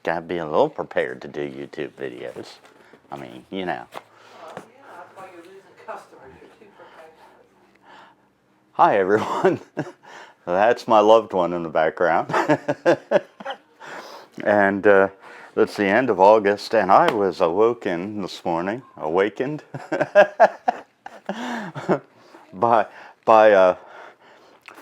Gotta be a little prepared to do YouTube videos. I mean, you know. Yeah, that's why you're losing customers. You're too professional. Hi, everyone. That's my loved one in the background. And it's the end of August, and I was awakened this morning, by a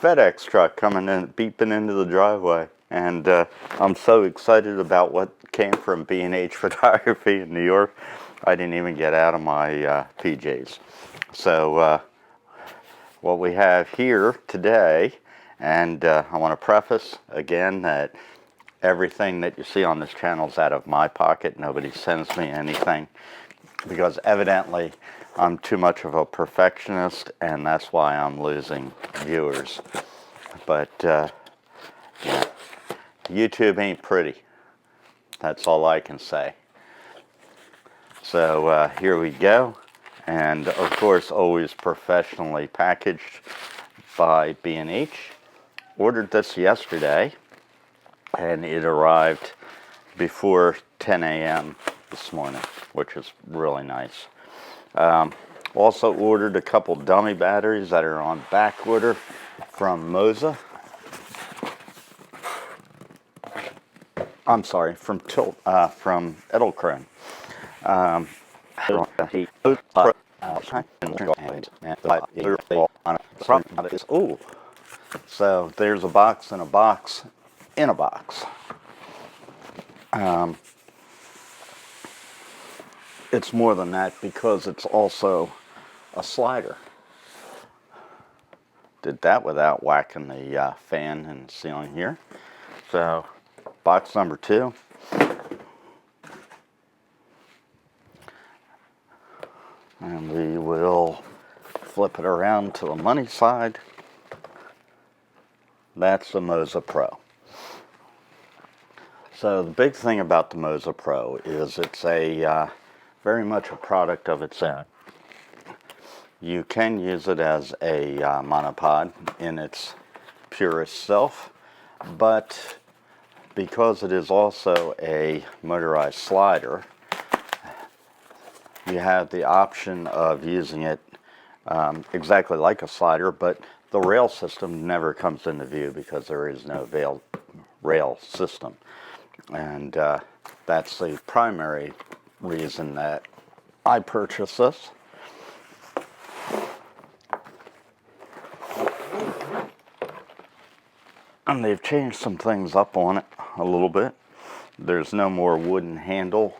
FedEx truck coming in, beeping into the driveway. And I'm so excited about what came from B&H Photography in New York. I didn't even get out of my PJs. So what we have here today, and I want to preface again that everything that you see on this channel is out of my pocket. Nobody sends me anything, because evidently I'm too much of a perfectionist, and that's why I'm losing viewers. But yeah, YouTube ain't pretty. That's all I can say. So here we go. And of course, always professionally packaged by B&H. Ordered this yesterday, and it arrived before 10 a.m. this morning, which is really nice. Also ordered a couple dummy batteries that are on back order from MOZA. I'm sorry, from Edelkrone. Oh, so there's a box in a box in a box. It's more than that because it's also a slider. Did that without whacking the fan and ceiling here. So, box number 2. And we will flip it around to the money side. That's the MOZA Pro. So the big thing about the MOZA Pro is it's a very much a product of its own. You can use it as a monopod in its purest self, but because it is also a motorized slider, you have the option of using it exactly like a slider, but the rail system never comes into view because there is no rail system. And that's the primary reason that I purchased this. And they've changed some things up on it a little bit. There's no more wooden handle.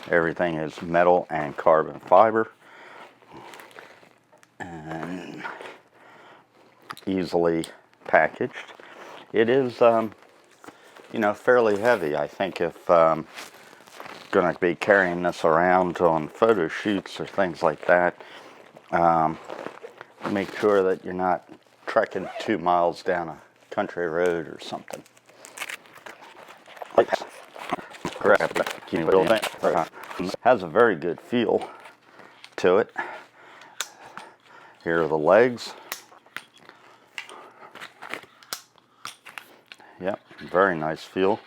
Everything is metal and carbon fiber. And easily packaged. It is, you know, fairly heavy. I think if going to be carrying this around on photo shoots or things like that, make sure that you're not trekking 2 miles down a country road or something. Has a very good feel to it. Here are the legs. Yep, very nice feel.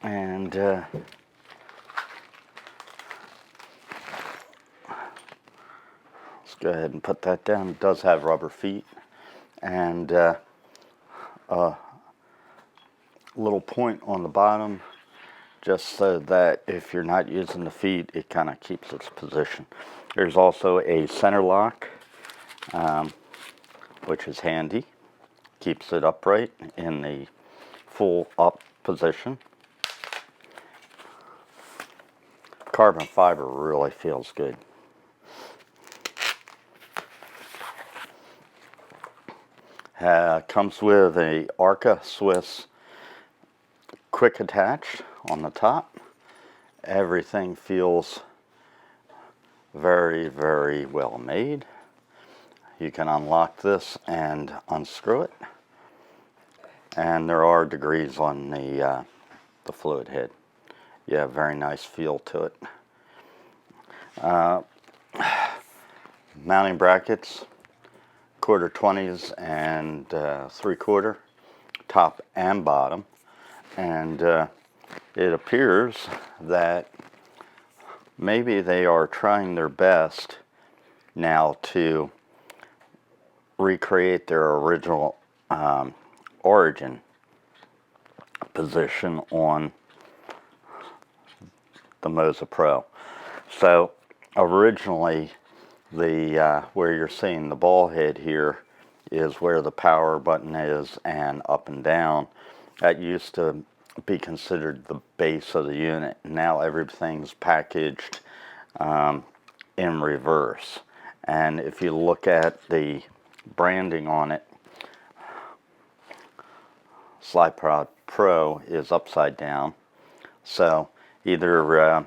And let's go ahead and put that down. It does have rubber feet, and a little point on the bottom, just so that if you're not using the feet, it kind of keeps its position. There's also a center lock, which is handy. Keeps it upright in the full up position. Carbon fiber really feels good. Comes with a Arca Swiss quick attach on the top. Everything feels very, very well made. You can unlock this and unscrew it. And there are degrees on the fluid head. Yeah, very nice feel to it. Mounting brackets, 1/4 20s and 3/4. top and bottom, and it appears that maybe they are trying their best now to recreate their original origin position on the MOZA Pro. So originally, the where you're seeing the ball head here is where the power button is, and up and down. That used to be considered the base of the unit. Now everything's packaged in reverse. And if you look at the branding on it, Slypod Pro is upside down. So either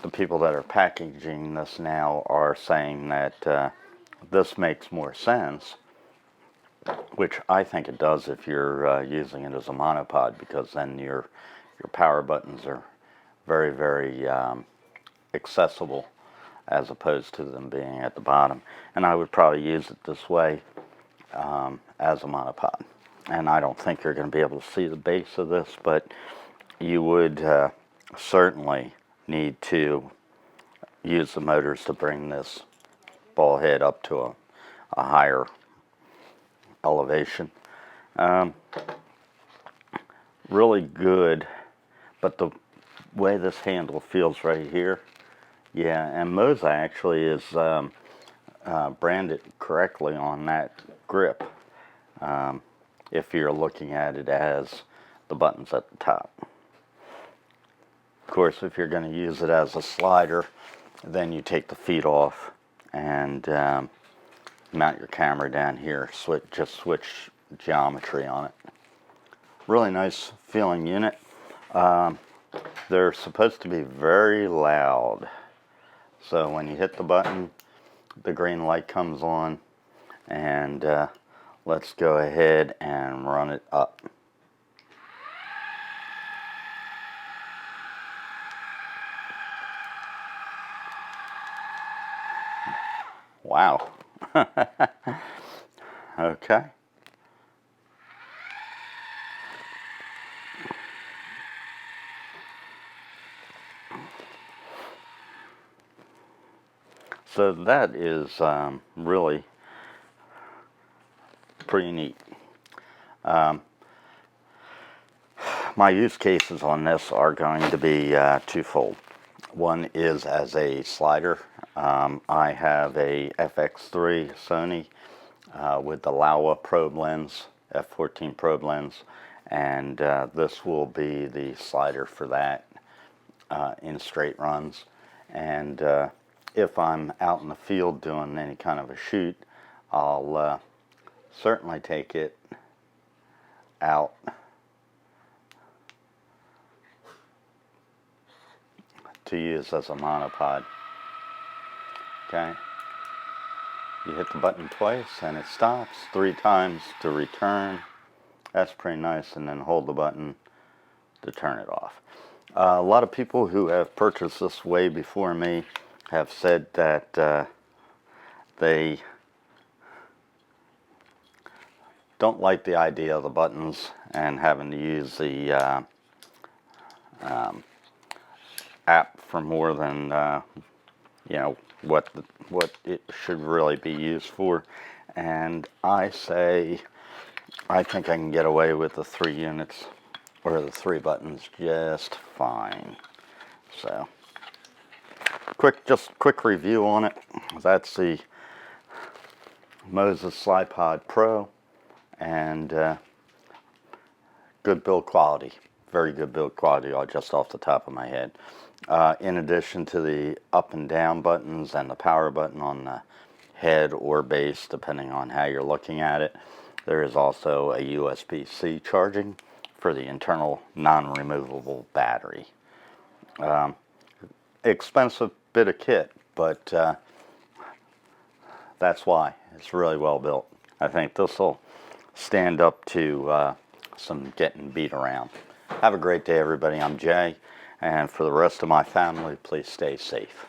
the people that are packaging this now are saying that this makes more sense, which I think it does if you're using it as a monopod, because then your power buttons are very, very accessible, as opposed to them being at the bottom. And I would probably use it this way as a monopod. And I don't think you're going to be able to see the base of this, but you would certainly need to use the motors to bring this ball head up to a higher elevation. Really good, but the way this handle feels right here, yeah, and MOZA actually is branded correctly on that grip, if you're looking at it as the buttons at the top. Of course, if you're going to use it as a slider, then you take the feet off and mount your camera down here. Just switch geometry on it. Really nice feeling unit. They're supposed to be very loud. So when you hit the button, the green light comes on, and let's go ahead and run it up. Wow. Okay. So that is really pretty neat. My use cases on this are going to be twofold. One is as a slider. I have a FX3 Sony with the Laowa probe lens, f14 probe lens, and this will be the slider for that in straight runs. And if I'm out in the field doing any kind of a shoot, I'll certainly take it out to use as a monopod. Okay, you hit the button twice and it stops, 3 times to return. That's pretty nice. And then hold the button to turn it off. A lot of people who have purchased this way before me have said that they don't like the idea of the buttons and having to use the app for more than you know, what it should really be used for. And I say I think I can get away with the 3 units or the 3 buttons just fine. So quick review on it. That's the MOZA Slypod Pro, and good build quality, very good build quality, just off the top of my head. In addition to the up and down buttons and the power button on the head or base, depending on how you're looking at it, there is also a USB-C charging for the internal non-removable battery. Expensive bit of kit, but that's why. It's really well built. I think this will stand up to some getting beat around. Have a great day, everybody. I'm Jay, and for the rest of my family, please stay safe.